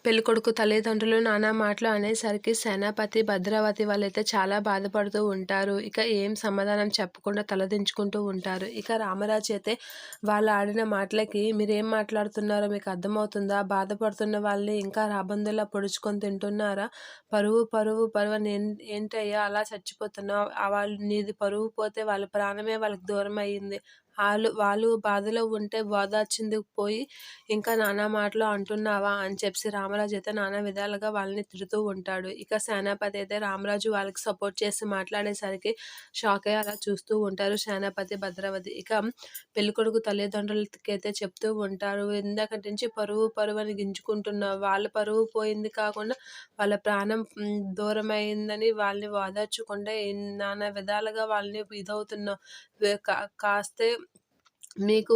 పెళ్ళికొడుకు తల్లిదండ్రులు నానా మాటలు అనేసరికి సేనాపతి, భద్రావతి వాళ్ళైతే చాలా బాధపడుతూ ఉంటారు. ఇక ఏం సమాధానం చెప్పకుండా తలదించుకుంటూ ఉంటారు. ఇక రామరాజు అయితే వాళ్ళు ఆడిన మాటలకి మీరేం మాట్లాడుతున్నారో మీకు అర్థమవుతుందా? బాధపడుతున్న వాళ్ళని ఇంకా రాబందులా పొడుచుకొని తింటున్నారా? పరువు, పరువు, పరువు అని ఏంటయ్యా అలా చచ్చిపోతున్నావు? వాళ్ళు నీది పరువు పోతే వాళ్ళ ప్రాణమే వాళ్ళకి దూరం అయ్యింది. వాళ్ళు బాధలో ఉంటే ఓదార్చిందుకు పోయి ఇంకా నానా మాటలు అంటున్నావా అని చెప్పి రామరాజు అయితే నానా విధాలుగా వాళ్ళని తిడుతూ ఉంటాడు. ఇక సేనాపతి అయితే రామరాజు వాళ్ళకి సపోర్ట్ చేసి మాట్లాడేసరికి షాక్ అయ్యి అలా చూస్తూ ఉంటారు సేనాపతి, భద్రావతి. ఇక పెళ్ళికొడుకు తల్లిదండ్రులకైతే చెప్తూ ఉంటారు, ఇందాకటి నుంచి పరువు పరువు అని గింజుకుంటున్నావు, వాళ్ళ పరువు పోయింది కాకుండా వాళ్ళ ప్రాణం దూరమైందని వాళ్ళని ఓదార్చకుండా నానా విధాలుగా వాళ్ళని ఇదవుతున్నావు. కాస్తే మీకు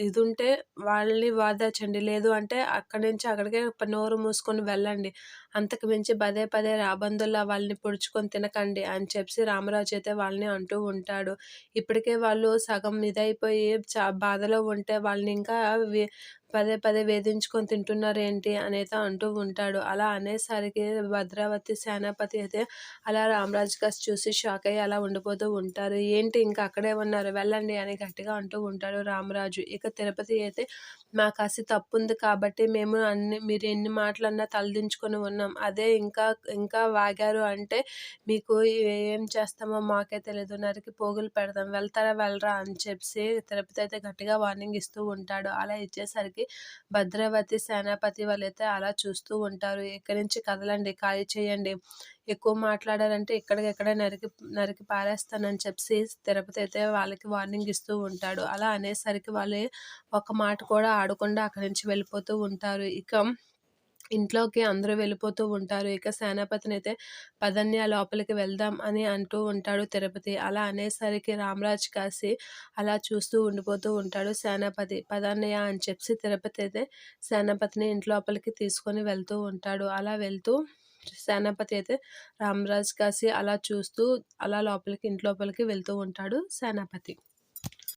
ఇదుంటే వాళ్ళని ఓదార్చండి. లేదు అంటే అక్కడి నుంచి అక్కడికే నోరు మూసుకొని వెళ్ళండి. అంతకు మించి పదే పదే రాబందుల్లా వాళ్ళని పొడుచుకొని తినకండి అని చెప్పి రామరాజు అయితే వాళ్ళని అంటూ ఉంటాడు. ఇప్పటికే వాళ్ళు సగం ఇదైపోయి బాధలో ఉంటే వాళ్ళని ఇంకా పదే పదే వేధించుకొని తింటున్నారేంటి అనైతే అంటూ ఉంటాడు. అలా అనేసరికి భద్రావతి, సేనాపతి అయితే అలా రామరాజు కాస్త చూసి షాక్ అయ్యి అలా ఉండిపోతూ ఉంటారు. ఏంటి ఇంకా అక్కడే ఉన్నారు, వెళ్ళండి అని గట్టిగా అంటూ ఉంటాడు రామరాజు. ఇక తిరుపతి అయితే మా కాసి తప్పుంది కాబట్టి మేము మీరు ఎన్ని మాటలన్నా తలదించుకొని ఉన్నాం. అదే ఇంకా ఇంకా వాగారు అంటే మీకు ఏం చేస్తామో మాకే తెలీదు. నరికి పోగులు పెడతాం. వెళ్తారా వెళ్ళరా అని చెప్పి తిరుపతి అయితే గట్టిగా వార్నింగ్ ఇస్తూ ఉంటాడు. అలా ఇచ్చేసరికి భద్రావతి, సేనాపతి వాళ్ళైతే అలా చూస్తూ ఉంటారు. ఇక్కడి నుంచి కదలండి, ఖాళీ చేయండి. ఎక్కువ మాట్లాడారంటే ఇక్కడికిక్కడే నరికి నరికి పారేస్తానని చెప్పి తిరుపతి అయితే వాళ్ళకి వార్నింగ్ ఇస్తూ ఉంటాడు. అలా అనేసరికి వాళ్ళు ఒక మాట కూడా ఆడకుండా అక్కడి నుంచి వెళ్ళిపోతూ ఉంటారు. ఇక ఇంట్లోకి అందరూ వెళ్ళిపోతూ ఉంటారు. ఇక సేనాపతినైతే పదన్య లోపలికి వెళ్దాం అని అంటూ ఉంటాడు తిరుపతి. అలా అనేసరికి రామరాజు కాసి అలా చూస్తూ ఉండిపోతూ ఉంటాడు సేనాపతి. పదన్నయ్య అని చెప్పి తిరుపతి అయితే సేనాపతిని ఇంట్లోపలికి తీసుకొని వెళ్తూ ఉంటాడు. అలా వెళ్తూ సేనాపతి అయితే రామరాజు కాసి అలా చూస్తూ అలా ఇంట్లోపలికి వెళ్తూ ఉంటాడు సేనాపతి.